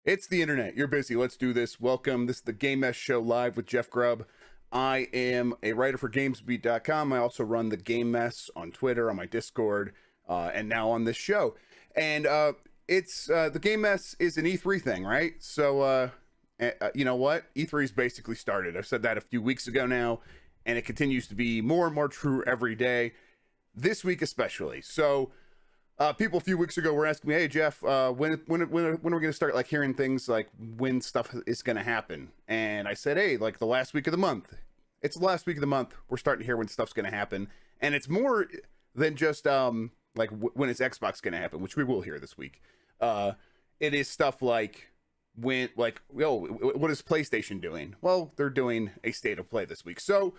It's the internet. You're busy. Let's do this. Welcome. This is the Game Mess Show live with Jeff Grubb. I am a writer for GamesBeat.com. I also run the Game Mess on Twitter, on my Discord, and now on this show. And it's the Game Mess is an E3 thing, right? So you know what? E3's basically started. I've said that a few weeks ago now, and it continues to be more and more true every day. This week especially. So. People a few weeks ago were asking me, "Hey Jeff, when are we going to start like hearing things like when stuff is going to happen?" And I said, "Hey, like the last week of the month. It's the last week of the month. We're starting to hear when stuff's going to happen, and it's more than just like when it's Xbox going to happen, which we will hear this week. It is stuff like when what is PlayStation doing? Well, they're doing a state of play this week. So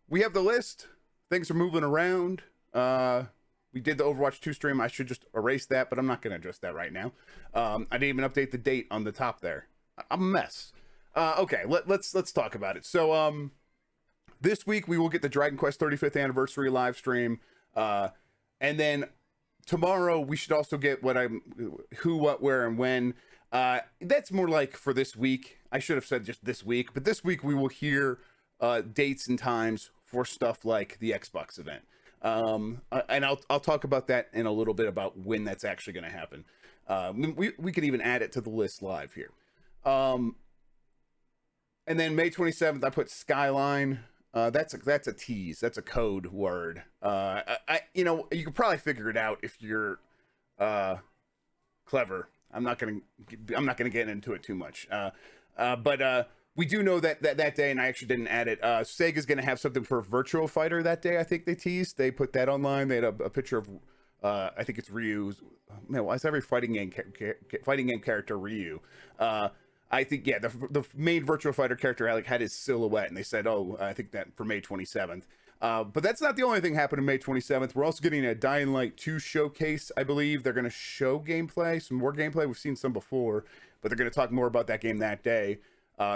we have the list. Things are moving around. We did the Overwatch 2 stream. I should just erase that, but I'm not going to address that right now. I didn't even update the date on the top there. I'm a mess. Okay, let's talk about it. So this week we will get the Dragon Quest 35th anniversary live stream, and then tomorrow we should also get who, what, where, and when. That's more like for this week. I should have said just this week, but this week we will hear dates and times for stuff like the Xbox event. And I'll talk about that in a little bit about when that's actually going to happen. We can even add it to the list live here. And then May 27th, I put Skyline. That's a tease. That's a code word. You can probably figure it out if you're clever. I'm not gonna get into it too much. But we do know that day, and I actually didn't add it. Sega's going to have something for Virtual Fighter that day. I think they teased. They put that online. They had a picture of, I think it's Ryu's. Man, why is every fighting game character Ryu? I think the main Virtual Fighter character had his silhouette, and they said, I think that for May 27th. But that's not the only thing happening May 27th. We're also getting a Dying Light 2 showcase. I believe they're going to show gameplay, some more gameplay. We've seen some before, but they're going to talk more about that game that day.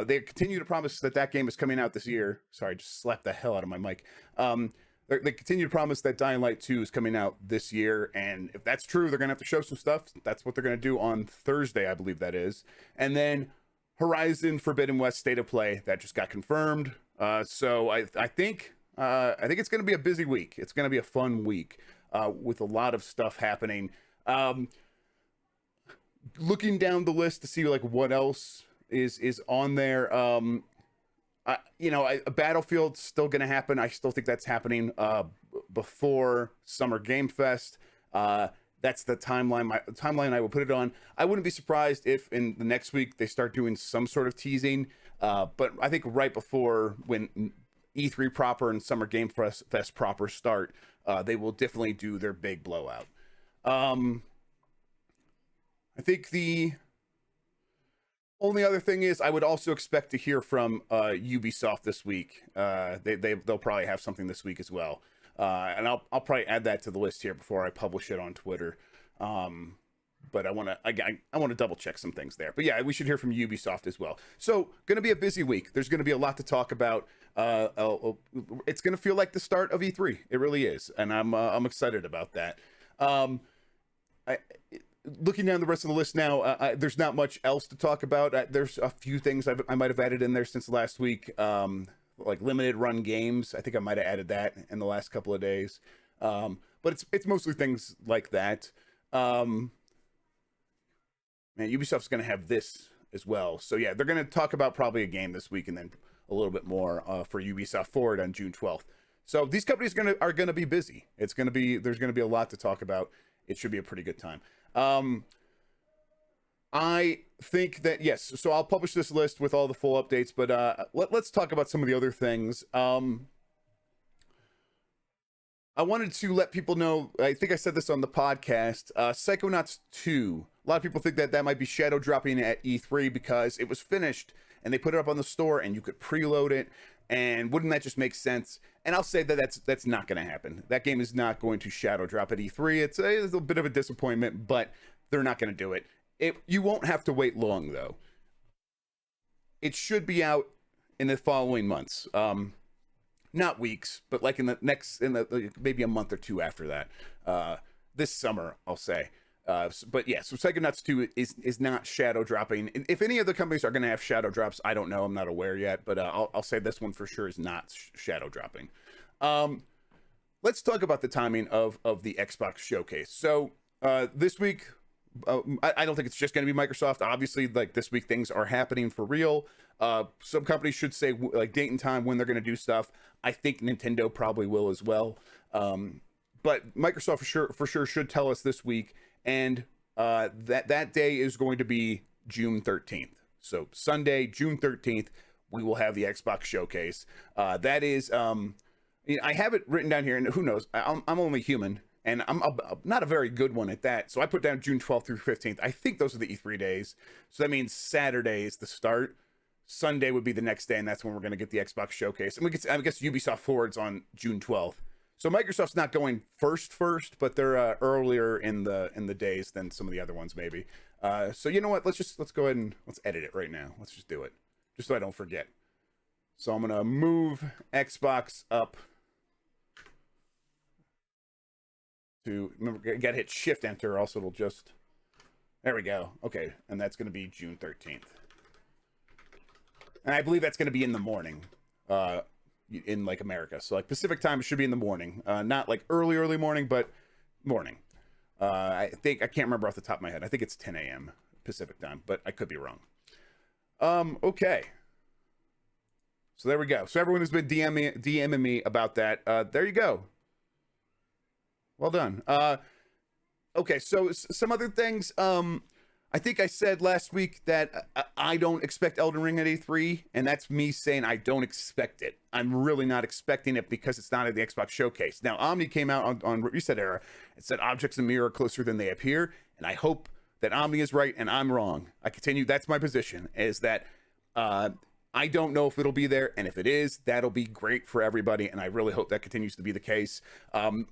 They continue to promise that game is coming out this year. Sorry, I just slapped the hell out of my mic. They continue to promise that Dying Light 2 is coming out this year, and if that's true, they're going to have to show some stuff. That's what they're going to do on Thursday, I believe that is. And then Horizon Forbidden West State of Play, that just got confirmed. So I think it's going to be a busy week. It's going to be a fun week with a lot of stuff happening. Looking down the list to see what else is on there. Battlefield's still gonna happen. I still think that's happening before Summer Game Fest. That's the timeline I will put it on. I wouldn't be surprised if in the next week they start doing some sort of teasing, but I think right before when E3 proper and Summer Game Fest proper start, they will definitely do their big blowout. I think the only other thing is I would also expect to hear from Ubisoft this week. They'll probably have something this week as well. And I'll probably add that to the list here before I publish it on Twitter. But I want to double check some things there. But yeah, we should hear from Ubisoft as well. So going to be a busy week. There's going to be a lot to talk about. It's going to feel like the start of E3. It really is. And I'm excited about that. Looking down the rest of the list now, there's not much else to talk about. There's a few things I might have added in there since last week, like limited run games. I think I might have added that in the last couple of days, but it's mostly things like that. Man, Ubisoft's going to have this as well. So yeah, they're going to talk about probably a game this week, and then a little bit more for Ubisoft Forward on June 12th. So these companies are going to be busy. There's going to be a lot to talk about. It should be a pretty good time. I think that, yes, so I'll publish this list with all the full updates, but let's talk about some of the other things. I wanted to let people know, I think I said this on the podcast, Psychonauts 2. A lot of people think that might be shadow dropping at E3 because it was finished and they put it up on the store and you could preload it. And wouldn't that just make sense? And I'll say that that's not going to happen. That game is not going to shadow drop at E3. It's a bit of a disappointment, but they're not going to do it. You won't have to wait long, though. It should be out in the following months. Not weeks, but like maybe a month or two after that. This summer, I'll say. But yeah, so Psychonauts 2 is not shadow dropping. If any of the companies are going to have shadow drops, I don't know. I'm not aware yet, but I'll say this one for sure is not shadow dropping. Let's talk about the timing of the Xbox showcase. So this week, I don't think it's just going to be Microsoft. Obviously, like this week, things are happening for real. Some companies should say like date and time when they're going to do stuff. I think Nintendo probably will as well. But Microsoft for sure should tell us this week, and that day is going to be June 13th. So Sunday, June 13th, we will have the Xbox showcase. That is, I have it written down here, and who knows? I'm only human. And I'm not a very good one at that. So I put down June 12th through 15th. I think those are the E3 days. So that means Saturday is the start. Sunday would be the next day, and that's when we're going to get the Xbox showcase. And I guess Ubisoft Forward's on June 12th. So Microsoft's not going first, but they're earlier in the days than some of the other ones maybe. So you know what? Let's go ahead and let's edit it right now. Let's just do it, just so I don't forget. So I'm gonna move Xbox up to, remember, you gotta hit Shift Enter, or else it'll just, there we go. Okay, and that's gonna be June 13th. And I believe that's gonna be in the morning, in like America. So like Pacific time, it should be in the morning. Not like early morning, but morning. I think, I can't remember off the top of my head. I think it's 10 a.m. Pacific time, but I could be wrong. Okay. So there we go. So everyone who's been DMing me about that, there you go. Well done. Okay, so some other things. I think I said last week that I don't expect Elden Ring at E3, and that's me saying I don't expect it. I'm really not expecting it because it's not at the Xbox showcase. Now, Omni came out on Reset Era and said objects in mirror are closer than they appear, and I hope that Omni is right and I'm wrong. I continue, that's my position, is that I don't know if it'll be there, and if it is, that'll be great for everybody, and I really hope that continues to be the case.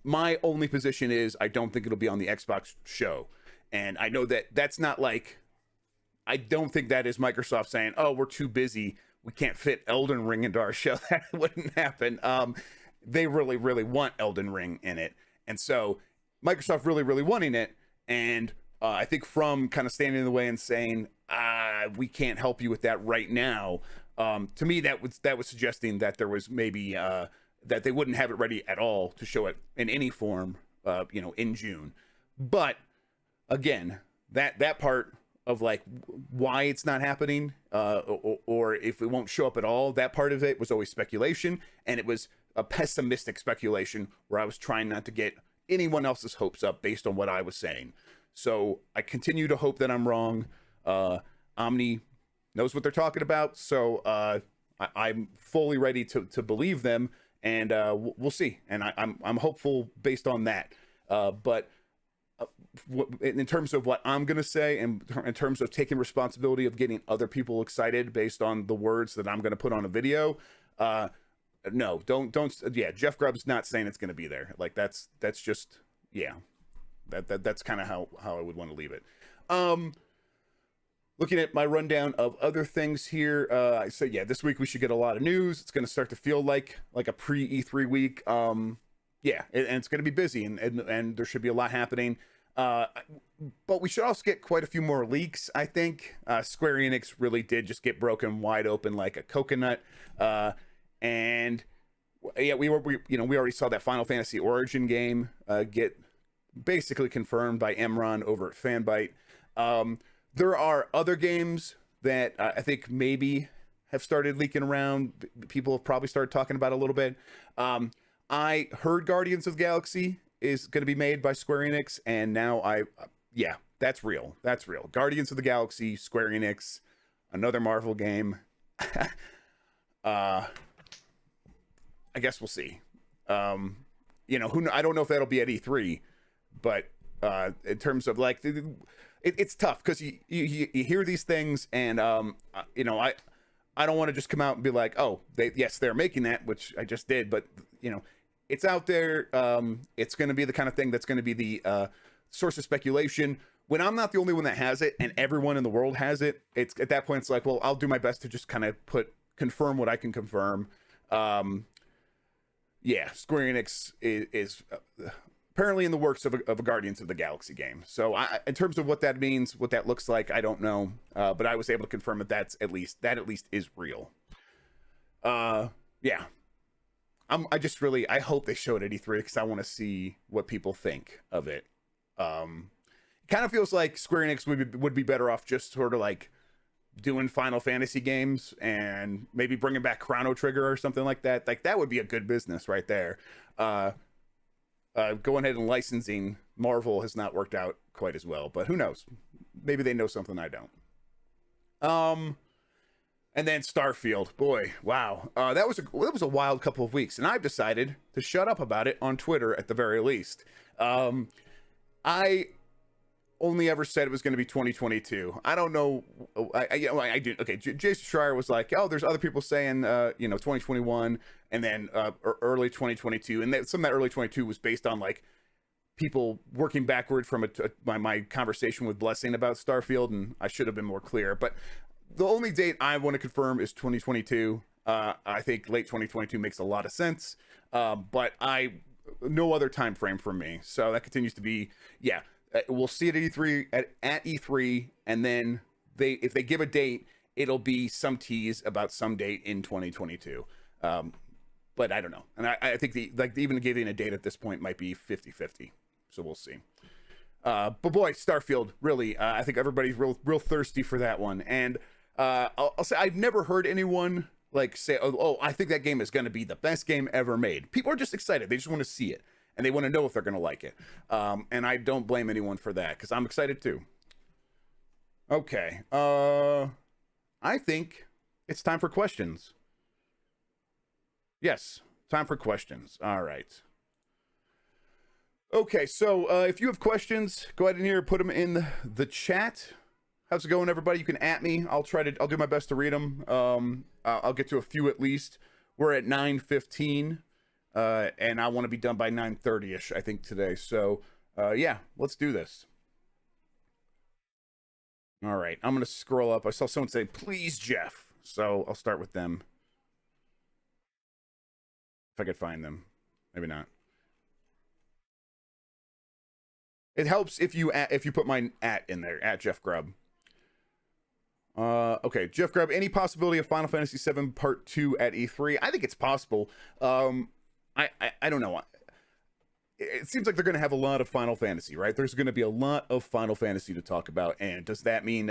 My only position is I don't think it'll be on the Xbox show, and I know that that's not like, I don't think that is Microsoft saying, oh, we're too busy, we can't fit Elden Ring into our show. That wouldn't happen. They really want Elden Ring in it, and so Microsoft really wanting it, and I think From kind of standing in the way and saying, we can't help you with that right now. To me, that was suggesting that there was maybe that they wouldn't have it ready at all to show it in any form, in June. But again, that part of like why it's not happening, or if it won't show up at all, that part of it was always speculation, and it was a pessimistic speculation where I was trying not to get anyone else's hopes up based on what I was saying. So I continue to hope that I'm wrong. Omni knows what they're talking about, so I'm fully ready to believe them, and we'll see. And I'm hopeful based on that. But in terms of what I'm gonna say, and in terms of taking responsibility of getting other people excited based on the words that I'm gonna put on a video, no, don't. Yeah, Jeff Grubb's not saying it's gonna be there. Like that's just, yeah, that's kind of how I would want to leave it. Looking at my rundown of other things here, I said, yeah, this week we should get a lot of news. It's going to start to feel like a pre-E3 week. Yeah, and it's going to be busy, and there should be a lot happening. But we should also get quite a few more leaks, I think. Square Enix really did just get broken wide open like a coconut. And yeah, we already saw that Final Fantasy Origin game get basically confirmed by Emron over at Fanbyte. There are other games that I think maybe have started leaking around. People have probably started talking about a little bit. I heard Guardians of the Galaxy is going to be made by Square Enix, and now yeah, that's real. That's real. Guardians of the Galaxy, Square Enix, another Marvel game. I guess we'll see. I don't know if that'll be at E3, but in terms of like, it's tough because you hear these things, and I don't want to just come out and be like, oh, they're making that, which I just did, but it's out there. It's going to be the kind of thing that's going to be the source of speculation. When I'm not the only one that has it, and everyone in the world has it, it's at that point it's like, well, I'll do my best to just kind of confirm what I can confirm. Yeah, Square Enix is apparently in the works of a Guardians of the Galaxy game. So in terms of what that means, what that looks like, I don't know. But I was able to confirm that that at least is real. Yeah. I hope they show it at E3 because I want to see what people think of it. It kind of feels like Square Enix would be better off just sort of like doing Final Fantasy games and maybe bringing back Chrono Trigger or something like that. Like that would be a good business right there. Going ahead and licensing Marvel has not worked out quite as well, but who knows? Maybe they know something I don't. And then Starfield, boy, wow, that was a wild couple of weeks, and I've decided to shut up about it on Twitter at the very least. I only ever said it was going to be 2022. I don't know. I do. Okay, Jason Schreier was like, "Oh, there's other people saying, 2021, and then early 2022." And some of that early 22 was based on like people working backward from my conversation with Blessing about Starfield, and I should have been more clear. But the only date I want to confirm is 2022. I think late 2022 makes a lot of sense, but no other time frame for me. So that continues to be, yeah. We'll see it at E3 at E3, and then if they give a date, it'll be some tease about some date in 2022. But I don't know, and I think even giving a date at this point might be 50-50. So we'll see. But boy, Starfield, really, I think everybody's real thirsty for that one. And I'll say I've never heard anyone like say, oh, I think that game is going to be the best game ever made. People are just excited; they just want to see it. And they want to know if they're going to like it. And I don't blame anyone for that, because I'm excited too. Okay. I think it's time for questions. Yes, time for questions. All right. Okay, so if you have questions, go ahead and put them in the chat. How's it going, everybody? You can at me. I'll do my best to read them. I'll get to a few at least. We're at 9:15. And I want to be done by 9:30ish, I think, today. So, yeah, let's do this. All right, I'm going to scroll up. I saw someone say, please, Jeff. So I'll start with them. If I could find them. Maybe not. It helps if you put my @ in there, @ Jeff Grubb. Okay, Jeff Grubb, any possibility of Final Fantasy VII Part 2 at E3? I think it's possible. I don't know. It seems like they're going to have a lot of Final Fantasy, right? There's going to be a lot of Final Fantasy to talk about. And does that mean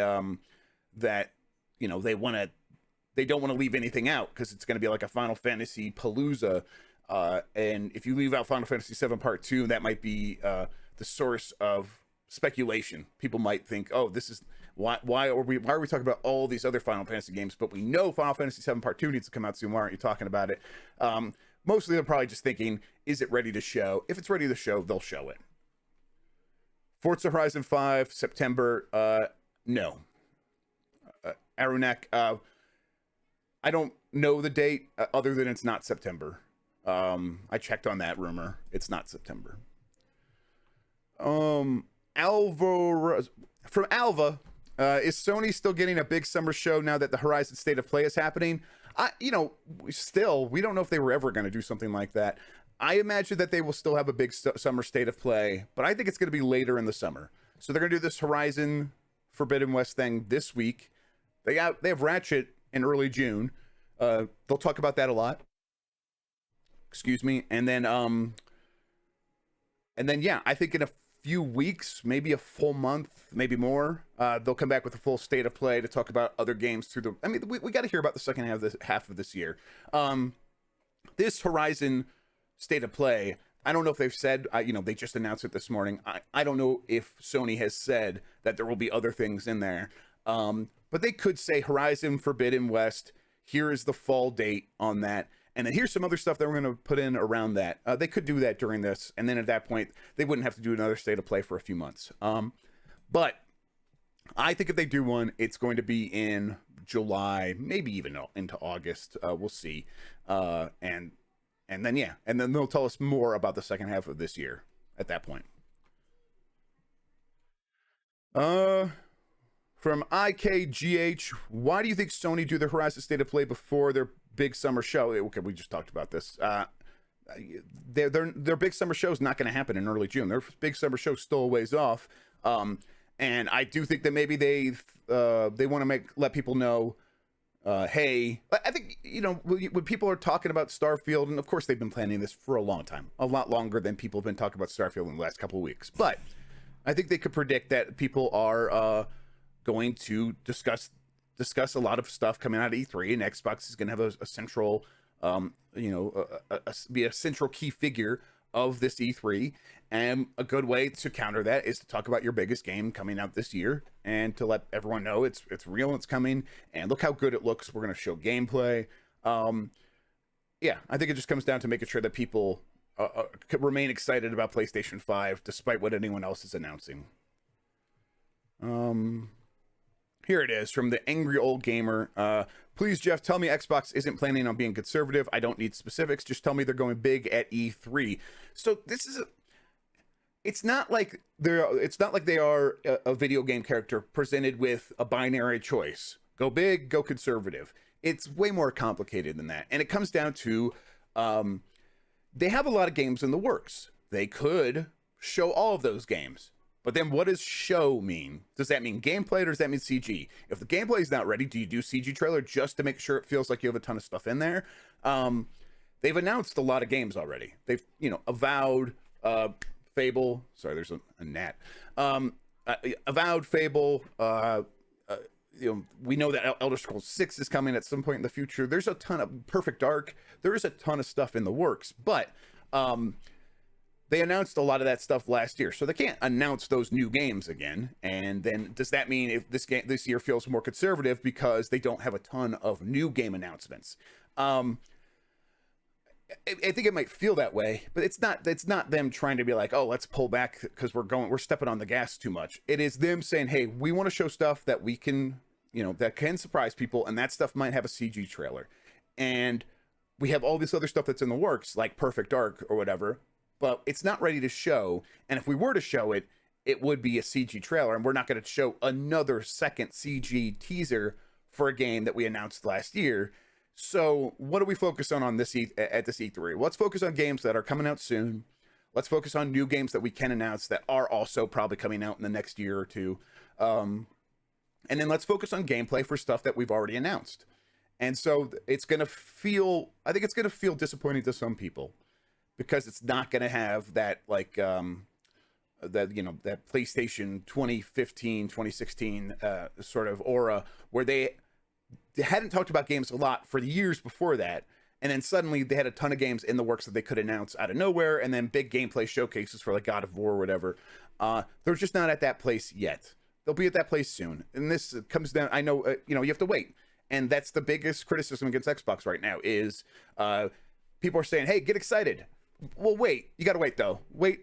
that, they don't want to leave anything out, because it's going to be like a Final Fantasy palooza. And if you leave out Final Fantasy VII Part 2, that might be the source of speculation. People might think, oh, this is why are we talking about all these other Final Fantasy games, but we know Final Fantasy VII Part 2 needs to come out soon. Why aren't you talking about it? Mostly they're probably just thinking, is it ready to show? If it's ready to show, they'll show it. Forza Horizon 5, September, no. Arunak, I don't know the date, other than it's not September. I checked on that rumor. It's not September. Alva, from Alva, is Sony still getting a big summer show now that the Horizon State of Play is happening? We don't know if they were ever going to do something like that. I imagine that they will still have a big summer State of Play, but I think it's going to be later in the summer. So they're going to do this Horizon Forbidden West thing this week. They have Ratchet in early June. They'll talk about that a lot. Excuse me. And then yeah, I think in a few weeks, maybe a full month, maybe more, they'll come back with a full State of Play to talk about other games we got to hear about the second half of this year. This Horizon State of Play, I don't know if they've said, they just announced it this morning. I don't know if Sony has said that there will be other things in there. But they could say Horizon Forbidden West, here is the fall date on that. And then here's some other stuff that we're going to put in around that. They could do that during this. And then at that point, they wouldn't have to do another State of Play for a few months. But I think if they do one, it's going to be in July, maybe even into August. We'll see. And then, yeah. And then they'll tell us more about the second half of this year at that point. From IKGH, why do you think Sony do the Horizon State of Play before their big summer show? Okay, we just talked about this. their big summer show is not going to happen in early June. Their big summer show still a ways off. And I do think that maybe they want to let people know, hey, I think, when people are talking about Starfield, and of course they've been planning this for a long time, a lot longer than people have been talking about Starfield in the last couple of weeks. But I think they could predict that people are going to discuss a lot of stuff coming out of E3, and Xbox is going to have a central, be a central key figure of this E3. And a good way to counter that is to talk about your biggest game coming out this year and to let everyone know it's real, it's coming, and look how good it looks. We're going to show gameplay. Yeah, I think it just comes down to making sure that people remain excited about PlayStation 5 despite what anyone else is announcing. Here it is from the Angry Old Gamer. Please, Jeff, tell me Xbox isn't planning on being conservative. I don't need specifics. Just tell me they're going big at E3. So this is it's not like they are a video game character presented with a binary choice. Go big, go conservative. It's way more complicated than that. And it comes down to they have a lot of games in the works. They could show all of those games. But then what does show mean? Does that mean gameplay, or does that mean CG? If the gameplay is not ready, do you do CG trailer just to make sure it feels like you have a ton of stuff in there? They've announced a lot of games already. They've, Avowed, Fable. Sorry, there's a gnat. Avowed, Fable. We know that Elder Scrolls 6 is coming at some point in the future. There's a ton of Perfect Dark. There is a ton of stuff in the works, but they announced a lot of that stuff last year, so they can't announce those new games again. And then does that mean if this year feels more conservative because they don't have a ton of new game announcements? I think it might feel that way, but it's not them trying to be like, oh, let's pull back because we're stepping on the gas too much. It is them saying, hey, we want to show stuff that we can, that can surprise people, and that stuff might have a CG trailer. And we have all this other stuff that's in the works, like Perfect Dark or whatever, but it's not ready to show. And if we were to show it, it would be a CG trailer, and we're not going to show another second CG teaser for a game that we announced last year. So what do we focus on this at this E3? Let's focus on games that are coming out soon. Let's focus on new games that we can announce that are also probably coming out in the next year or two. And then let's focus on gameplay for stuff that we've already announced. And so I think it's going to feel disappointing to some people because it's not going to have that that PlayStation 2015, 2016 sort of aura where they hadn't talked about games a lot for the years before that, and then suddenly they had a ton of games in the works that they could announce out of nowhere, and then big gameplay showcases for like God of War or whatever. They're just not at that place yet. They'll be at that place soon, and this comes down, I know, you have to wait, and that's the biggest criticism against Xbox right now is people are saying, hey, get excited. Well, wait, you gotta wait though. Wait,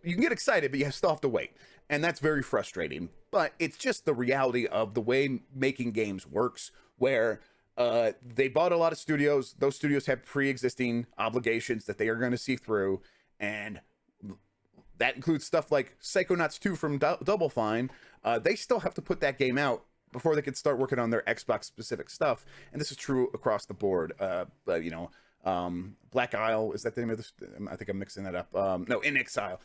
you can get excited, but you still have to wait, and that's very frustrating. But it's just the reality of the way making games works, where they bought a lot of studios. Those studios have pre-existing obligations that they are going to see through, and that includes stuff like Psychonauts 2 from Double Fine. They still have to put that game out before they can start working on their Xbox specific stuff, and this is true across the board. Black Isle, is that the name of this? I think I'm mixing that up. No, In Exile,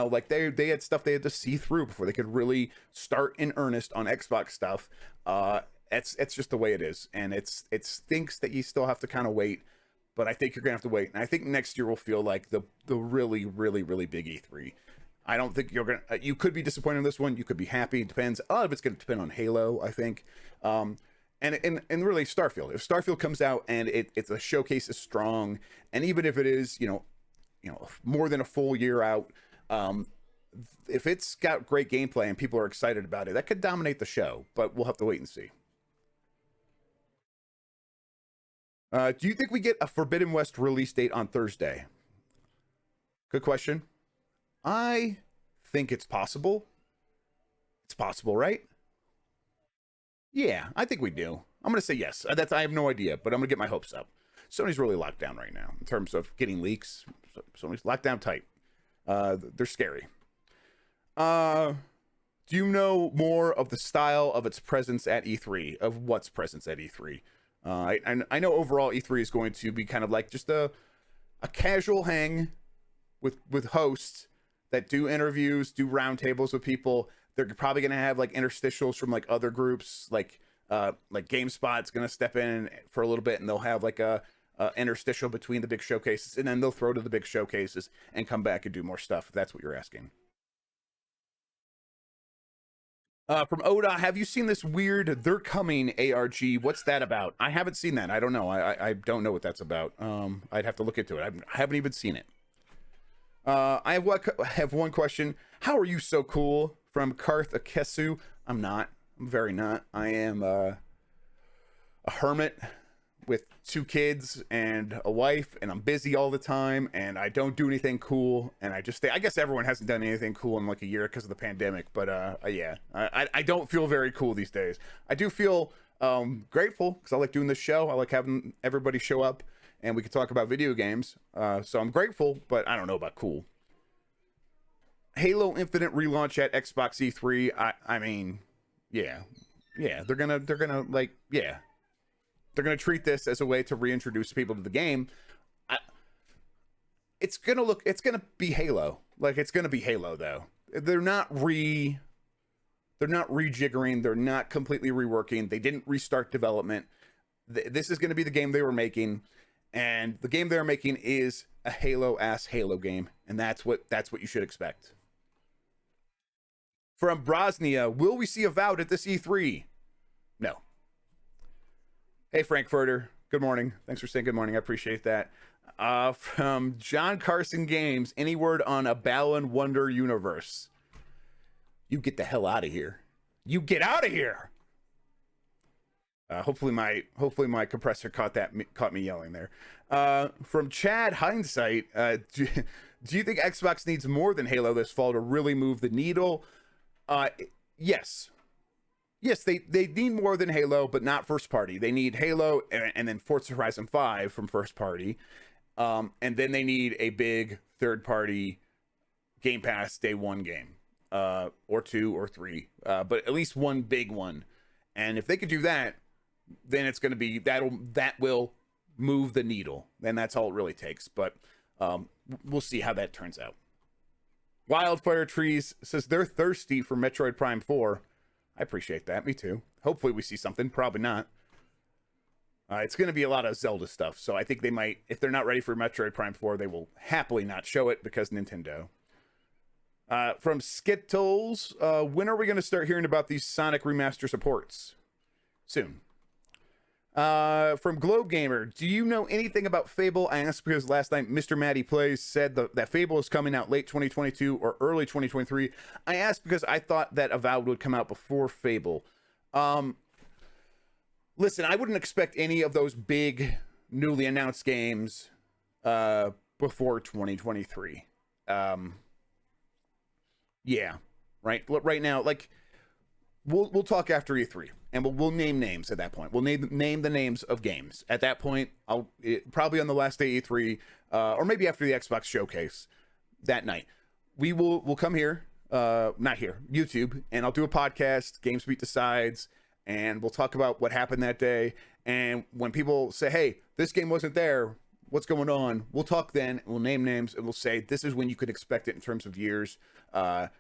like they had stuff they had to see through before they could really start in earnest on Xbox stuff. It's just the way it is, and it stinks that you still have to kind of wait, but I think you're gonna have to wait, and I think next year will feel like the really, really, really big E3. I don't think you could be disappointed in this one, you could be happy. It depends. A lot of it's gonna depend on Halo, I think. And really Starfield. If Starfield comes out and it's a showcase is strong, and even if it is, more than a full year out, if it's got great gameplay and people are excited about it, that could dominate the show, but we'll have to wait and see. Do you think we get a Forbidden West release date on Thursday? Good question. I think it's possible. It's possible, right? Yeah, I think we do. I'm going to say yes. I have no idea, but I'm going to get my hopes up. Sony's really locked down right now in terms of getting leaks. Sony's locked down tight. They're scary. Do you know more of the style of its presence at E3, of what's presence at E3? I know overall E3 is going to be kind of like just a casual hang with hosts that do interviews, do roundtables with people. They're probably going to have like interstitials from like other groups, like GameSpot's going to step in for a little bit, and they'll have like a interstitial between the big showcases, and then they'll throw to the big showcases and come back and do more stuff, if that's what you're asking. From Oda, have you seen this weird They're Coming ARG? What's that about? I haven't seen that. I don't know. I don't know what that's about. I'd have to look into it. I haven't even seen it. I have one question. How are you so cool? From Karth Akesu. I'm not. I'm very not. I am a hermit with 2 kids and a wife, and I'm busy all the time, and I don't do anything cool, and I just stay. I guess everyone hasn't done anything cool in like a year because of the pandemic, but yeah, I don't feel very cool these days. I do feel grateful because I like doing this show. I like having everybody show up and we can talk about video games, so I'm grateful, but I don't know about cool. Halo Infinite relaunch at Xbox E3. I mean, yeah, they're gonna like, yeah, they're going to treat this as a way to reintroduce people to the game. It's going to be Halo. Like, it's going to be Halo, though. They're not rejiggering. They're not completely reworking. They didn't restart development. This is going to be the game they were making. And the game they're making is a Halo-ass Halo game. And that's what you should expect. From Brosnia, will we see Avowed at this E3? No. Hey, Frankfurter. Good morning. Thanks for saying good morning. I appreciate that. From John Carson Games, any word on a Balan Wonder universe? You get the hell out of here. You get out of here. Hopefully my compressor caught me yelling there. From Chad Hindsight, do you think Xbox needs more than Halo this fall to really move the needle? Yes. Yes, they need more than Halo, but not first party. They need Halo and then Forza Horizon 5 from first party. And then they need a big third party Game Pass day one game, or 2 or 3, but at least one big one. And if they could do that, then it's going to be, that will move the needle. And that's all it really takes. But we'll see how that turns out. Wildfire Trees says they're thirsty for Metroid Prime 4. I appreciate that. Me too. Hopefully we see something. Probably not. It's going to be a lot of Zelda stuff. So I think they might, if they're not ready for Metroid Prime 4, they will happily not show it because Nintendo. From Skittles, when are we going to start hearing about these Sonic remaster supports? Soon. From Globe Gamer, do you know anything about Fable? I asked because last night Mr. Matty Plays said that Fable is coming out late 2022 or early 2023. I asked because I thought that Avowed would come out before Fable. Listen, I wouldn't expect any of those big newly announced games before 2023. Yeah, right now, like, we'll talk after E3. And we'll name names at that point. We'll name the names of games. At that point, probably on the last day E3, or maybe after the Xbox showcase that night, we'll come here, not here, YouTube, and I'll do a podcast, GamesBeat Decides, and we'll talk about what happened that day. And when people say, hey, this game wasn't there, what's going on? We'll talk then, and we'll name names, and we'll say, this is when you could expect it in terms of years. But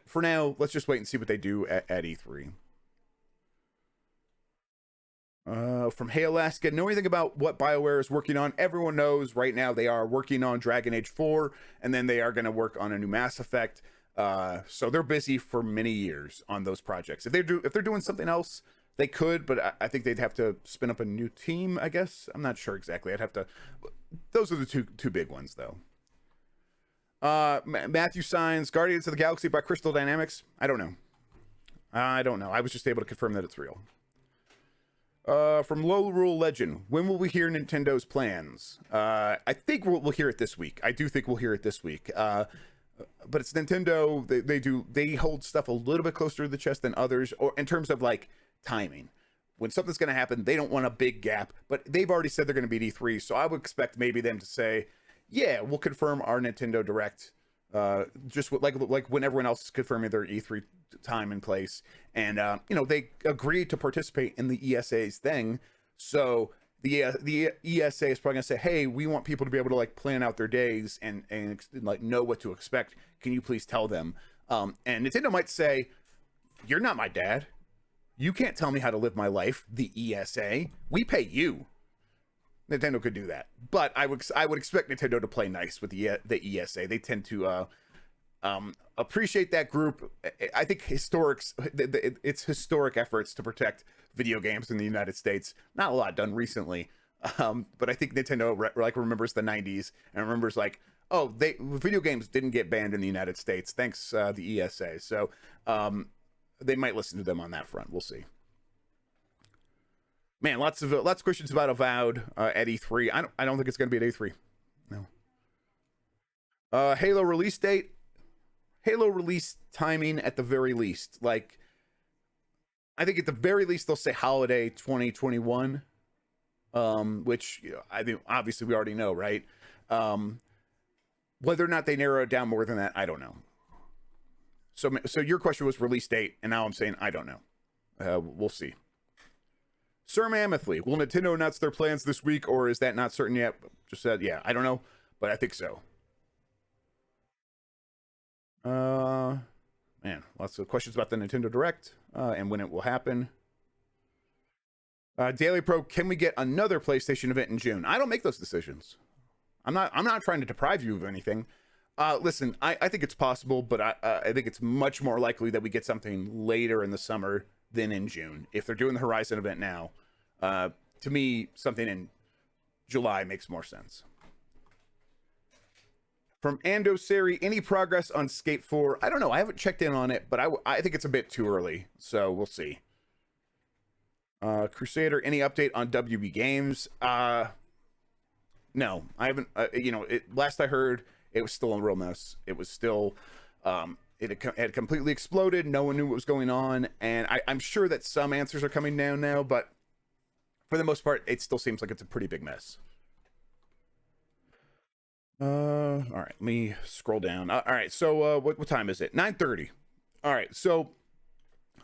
for now, let's just wait and see what they do at E3. From Hey Alaska, know anything about what BioWare is working on? Everyone knows right now they are working on Dragon Age 4, and then they are going to work on a new Mass Effect. So they're busy for many years on those projects. If they're doing something else, they could, but I think they'd have to spin up a new team, I guess. I'm not sure exactly. Those are the two big ones, though. Matthew Signs, Guardians of the Galaxy by Crystal Dynamics. I don't know. I was just able to confirm that it's real. From Low Rule Legend, when will we hear Nintendo's plans? I think we'll hear it this week. I do think we'll hear it this week. But it's Nintendo. They hold stuff a little bit closer to the chest than others, or in terms of like timing. When something's going to happen, they don't want a big gap. But they've already said they're going to be E3, so I would expect maybe them to say, yeah, we'll confirm our Nintendo Direct. Just like when everyone else is confirming their E3 time and place, and they agreed to participate in the ESA's thing, so the ESA is probably gonna say, hey, we want people to be able to like plan out their days and like know what to expect. Can you please tell them? And Nintendo might say, you're not my dad. You can't tell me how to live my life. The ESA, we pay you. Nintendo could do that, but I would expect Nintendo to play nice with the ESA. They tend to appreciate that group. I think it's historic efforts to protect video games in the United States. Not a lot done recently, but I think Nintendo remembers the 90s and remembers like, oh, video games didn't get banned in the United States thanks the ESA. So they might listen to them on that front. We'll see. Man, lots of questions about Avowed at E3. I don't think it's going to be at E3. No. Halo release date. Halo release timing at the very least. Like, I think at the very least they'll say holiday 2021, which I think obviously we already know, right? Whether or not they narrow it down more than that, I don't know. So your question was release date, and now I'm saying I don't know. We'll see. Sir Mammothly, will Nintendo announce their plans this week, or is that not certain yet? Just said, yeah, I don't know, but I think so. Man, lots of questions about the Nintendo Direct and when it will happen. Daily Pro, can we get another PlayStation event in June? I don't make those decisions. I'm not trying to deprive you of anything. Listen, I think it's possible, but I think it's much more likely that we get something later in the summer than in June. If they're doing the Horizon event now, to me, something in July makes more sense. From Ando Seri, any progress on Skate 4? I don't know. I haven't checked in on it, but I think it's a bit too early, so we'll see. Crusader, any update on WB Games? No, I haven't. Last I heard, it was still a real mess. It was still, it had completely exploded. No one knew what was going on, and I'm sure that some answers are coming down now, but for the most part, it still seems like it's a pretty big mess. All right, let me scroll down. All right, so what time is it? 9:30. All right, so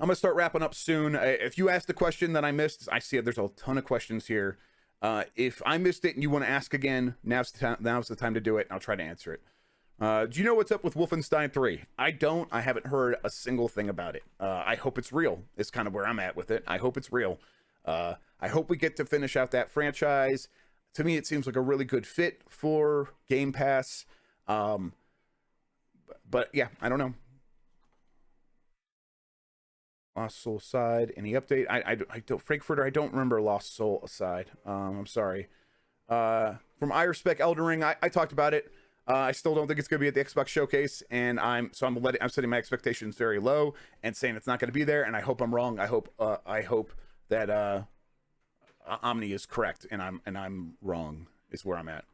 I'm gonna start wrapping up soon. If you asked a question that I missed, I see there's a ton of questions here. If I missed it and you want to ask again, now's the time to do it. I'll try to answer it. Do you know what's up with Wolfenstein 3? I don't. I haven't heard a single thing about it. I hope it's real. Is kind of where I'm at with it. I hope it's real. I hope we get to finish out that franchise. To me, it seems like a really good fit for Game Pass. But yeah, I don't know. Lost Soul Aside, any update? I don't, Frankfurter, I don't remember Lost Soul Aside. I'm sorry. From iRespect Elden Ring, I talked about it. I still don't think it's going to be at the Xbox Showcase, and I'm setting my expectations very low and saying it's not going to be there. And I hope I'm wrong. I hope that Omni is correct, and I'm wrong. Is where I'm at.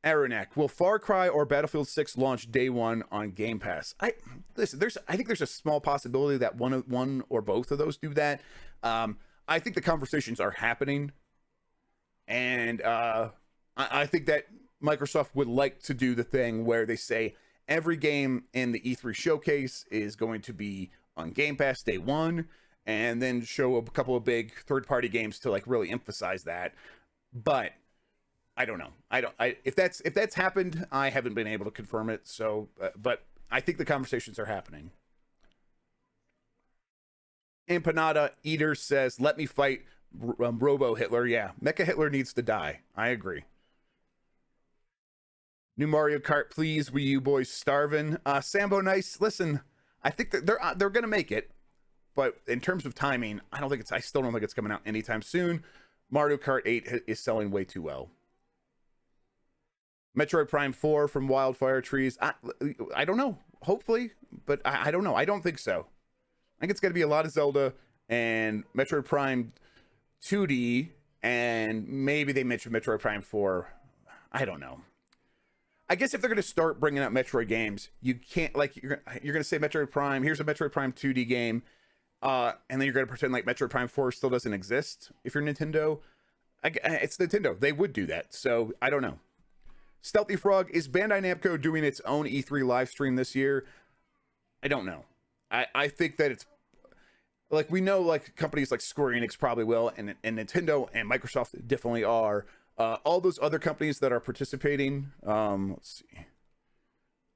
Aranek, will Far Cry or Battlefield 6 launch day one on Game Pass? I think there's a small possibility that one or both of those do that. I think the conversations are happening, and I think that Microsoft would like to do the thing where they say every game in the E3 showcase is going to be on Game Pass day one, and then show a couple of big third-party games to like really emphasize that. But I don't know. If that's happened, I haven't been able to confirm it. So, but I think the conversations are happening. Empanada Eater says, "Let me fight Robo Hitler." Yeah, Mecha Hitler needs to die. I agree. New Mario Kart, please. Wii U boys starving. Sambo Nice. Listen, I think that they're gonna make it, but in terms of timing, I still don't think it's coming out anytime soon. Mario Kart 8 is selling way too well. Metroid Prime 4 from Wildfire Trees. I don't know. Hopefully, but I don't know. I don't think so. I think it's going to be a lot of Zelda and Metroid Prime 2D, and maybe they mention Metroid Prime 4. I don't know. I guess if they're going to start bringing out Metroid games, you can't, like, you're going to say Metroid Prime, here's a Metroid Prime 2D game, and then you're going to pretend like Metroid Prime 4 still doesn't exist if you're Nintendo. It's Nintendo. They would do that, so I don't know. Stealthy Frog, is Bandai Namco doing its own E3 live stream this year? I don't know. I think that like we know like companies like Square Enix probably will, and Nintendo and Microsoft definitely are. All those other companies that are participating, let's see,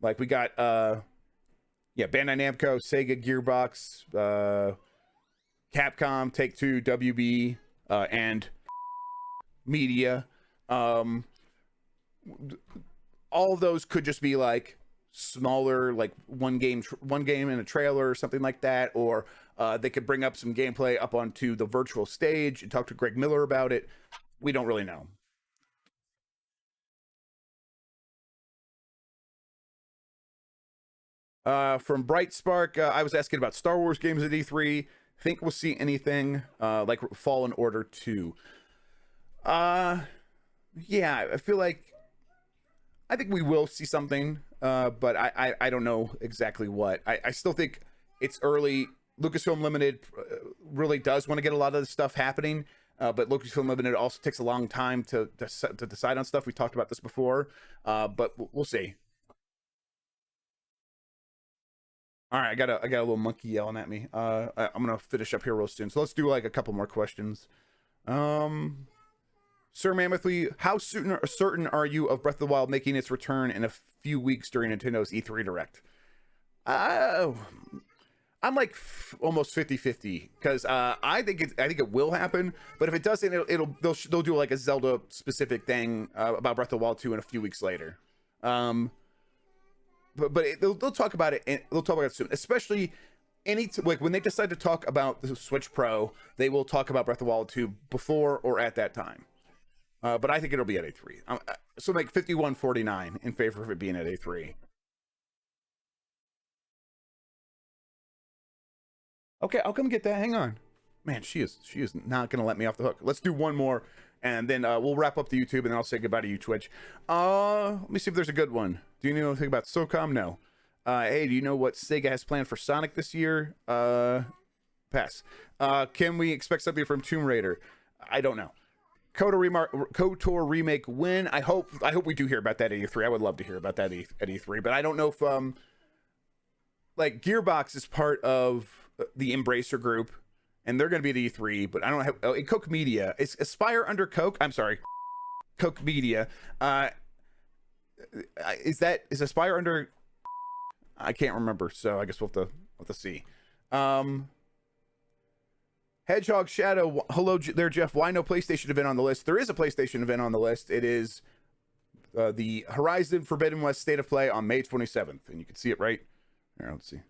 like we got yeah, Bandai Namco, Sega, Gearbox, Capcom, Take-Two, WB, and Media. Um, all of those could just be like smaller, like one game in a trailer or something like that, or they could bring up some gameplay up onto the virtual stage and talk to Greg Miller about it. We don't really know. From Bright Spark, I was asking about Star Wars games at E3. Think we'll see anything like Fallen Order 2? Uh, yeah, I feel like I think we will see something, but I don't know exactly what. I still think it's early. Lucasfilm Limited really does want to get a lot of this stuff happening, but Lucasfilm Limited also takes a long time to decide on stuff. We talked about this before, but we'll see. All right, I got a little monkey yelling at me. I'm gonna finish up here real soon. So let's do like a couple more questions. Um, Sir Mammothly, how certain are you of Breath of the Wild making its return in a few weeks during Nintendo's E3 Direct? Uh, I'm like almost 50-50 because I think it will happen, but if it doesn't, they'll do like a Zelda specific thing about Breath of the Wild 2 in a few weeks later. Um, they'll talk about it. And they'll talk about it soon, especially like when they decide to talk about the Switch Pro, they will talk about Breath of the Wild 2 before or at that time. But I think it'll be at A3. So like 51-49 in favor of it being at A3. Okay, I'll come get that. Hang on. Man, she is not gonna let me off the hook. Let's do one more, and then we'll wrap up the YouTube, and then I'll say goodbye to you, Twitch. Let me see if there's a good one. Do you know anything about SOCOM? No. Hey, do you know what Sega has planned for Sonic this year? Pass. Can we expect something from Tomb Raider? I don't know. KOTOR remake when? I hope we do hear about that at E3. I would love to hear about that at E3, but I don't know if like Gearbox is part of the Embracer group, and they're going to be at E3, but I don't have Coke Media. It's Aspire under Coke. I'm sorry, Coke Media. Is Aspire under? I can't remember, so I guess we'll have to see. Hedgehog Shadow, hello there, Jeff. Why no PlayStation event on the list? There is a PlayStation event on the list. It is the Horizon Forbidden West State of Play on May 27th, and you can see it right here. Let's see,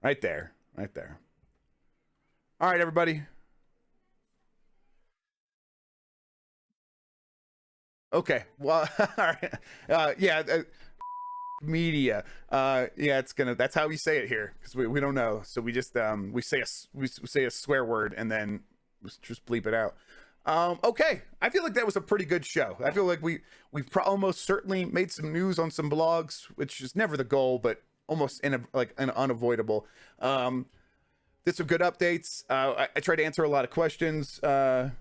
right there. All right, everybody. Okay, well, all right. Yeah, media. Yeah, that's how we say it here because we don't know, so we just we say a swear word and then just bleep it out. Okay, I feel like that was a pretty good show. I feel like we almost certainly made some news on some blogs, which is never the goal, but almost an unavoidable. Did some good updates. I tried to answer a lot of questions. I'm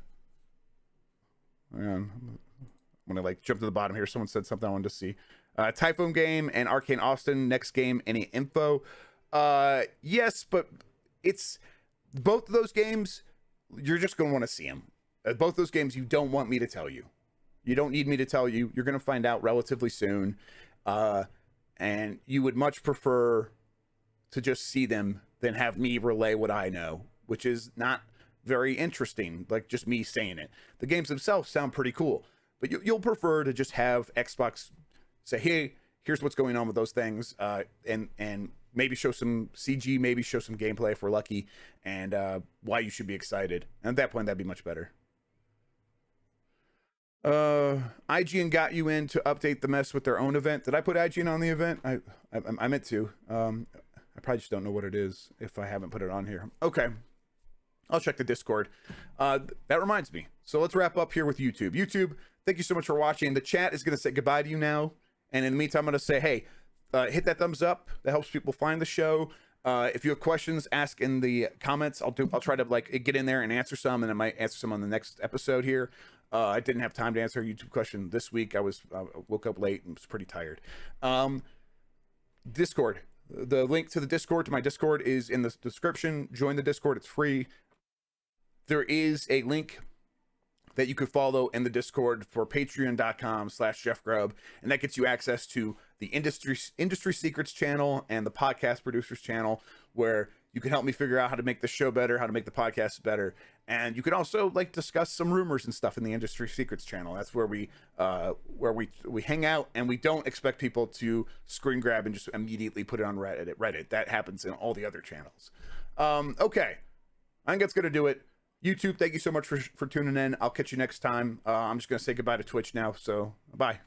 gonna like jump to the bottom here. Someone said something I wanted to see. Typhoon Game and Arcane Austin next game. Any info? Yes, but it's both of those games. You're just gonna want to see them. Both those games you don't want me to tell you. You don't need me to tell you. You're gonna find out relatively soon, and you would much prefer to just see them than have me relay what I know, which is not very interesting. Like just me saying it. The games themselves sound pretty cool, but you'll prefer to just have Xbox say, hey, here's what's going on with those things, and maybe show some CG, maybe show some gameplay if we're lucky, and why you should be excited. And at that point, that'd be much better. IGN got you in to update the mess with their own event. Did I put IGN on the event? I meant to. I probably just don't know what it is if I haven't put it on here. Okay. I'll check the Discord. That reminds me. So let's wrap up here with YouTube. YouTube, thank you so much for watching. The chat is going to say goodbye to you now. And in the meantime, I'm going to say, hey, hit that thumbs up. That helps people find the show. If you have questions, ask in the comments. I'll try to like get in there and answer some, and I might answer some on the next episode here. I didn't have time to answer a YouTube question this week. I woke up late and was pretty tired. Discord. The link to the Discord, to my Discord, is in the description. Join the Discord, it's free. There is a link that you could follow in the Discord for patreon.com/Jeff Grubb, and that gets you access to the industry secrets channel and the podcast producers channel, where you can help me figure out how to make the show better, how to make the podcast better. And you can also like discuss some rumors and stuff in the industry secrets channel. That's where we hang out, and we don't expect people to screen grab and just immediately put it on Reddit. That happens in all the other channels. Okay, I think that's gonna do it. YouTube, thank you so much for tuning in. I'll catch you next time. I'm just gonna say goodbye to Twitch now, so bye.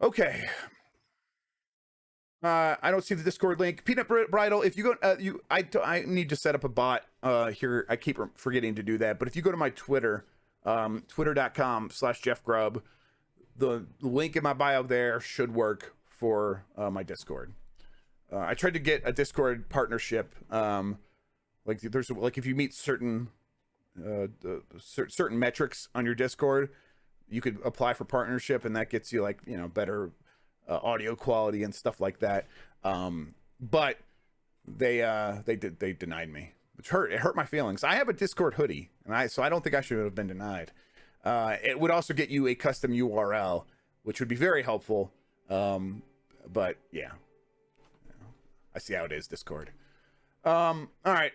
Okay. I don't see the Discord link. Peanut Bridal, if you go, I need to set up a bot here. I keep forgetting to do that. But if you go to my Twitter, twitter.com/Jeff Grubb, the link in my bio there should work for my Discord. I tried to get a Discord partnership. Like there's like if you meet certain certain metrics on your Discord, you could apply for partnership, and that gets you like, you know, better audio quality and stuff like that. But they denied me, which hurt. It hurt my feelings. I have a Discord hoodie, and so I don't think I should have been denied. It would also get you a custom URL, which would be very helpful. But yeah, I see how it is, Discord. All right.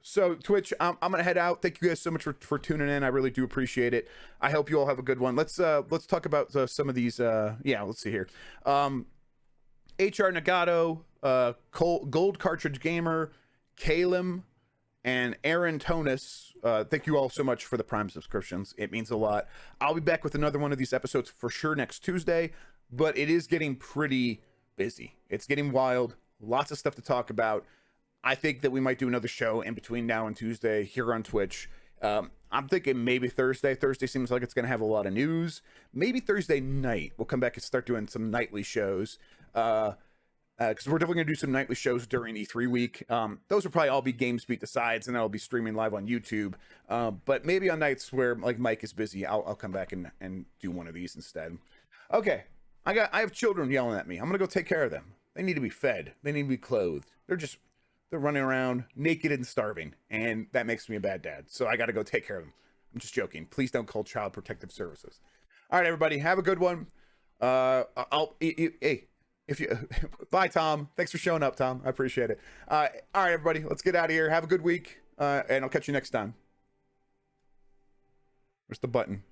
So Twitch, I'm gonna head out. Thank you guys so much for tuning in. I really do appreciate it. I hope you all have a good one. Let's talk about some of these. Yeah, let's see here. HR Nagato, Gold Cartridge Gamer, Kalim, and Aaron Tonis. Thank you all so much for the Prime subscriptions. It means a lot. I'll be back with another one of these episodes for sure next Tuesday, but it is getting pretty busy. It's getting wild. Lots of stuff to talk about. I think that we might do another show in between now and Tuesday here on Twitch. I'm thinking maybe Thursday. Thursday seems like it's going to have a lot of news. Maybe Thursday night we'll come back and start doing some nightly shows. Because we're definitely going to do some nightly shows during E3 week. Those will probably all be GamesBeat Decides, and I'll be streaming live on YouTube. But maybe on nights where like Mike is busy, I'll come back and do one of these instead. Okay, I have children yelling at me. I'm gonna go take care of them. They need to be fed. They need to be clothed. They're running around naked and starving, and that makes me a bad dad. So I got to go take care of them. I'm just joking. Please don't call Child Protective Services. All right, everybody, have a good one. Hey, if you bye, Tom. Thanks for showing up, Tom. I appreciate it. All right, everybody, let's get out of here. Have a good week, and I'll catch you next time. Where's the button?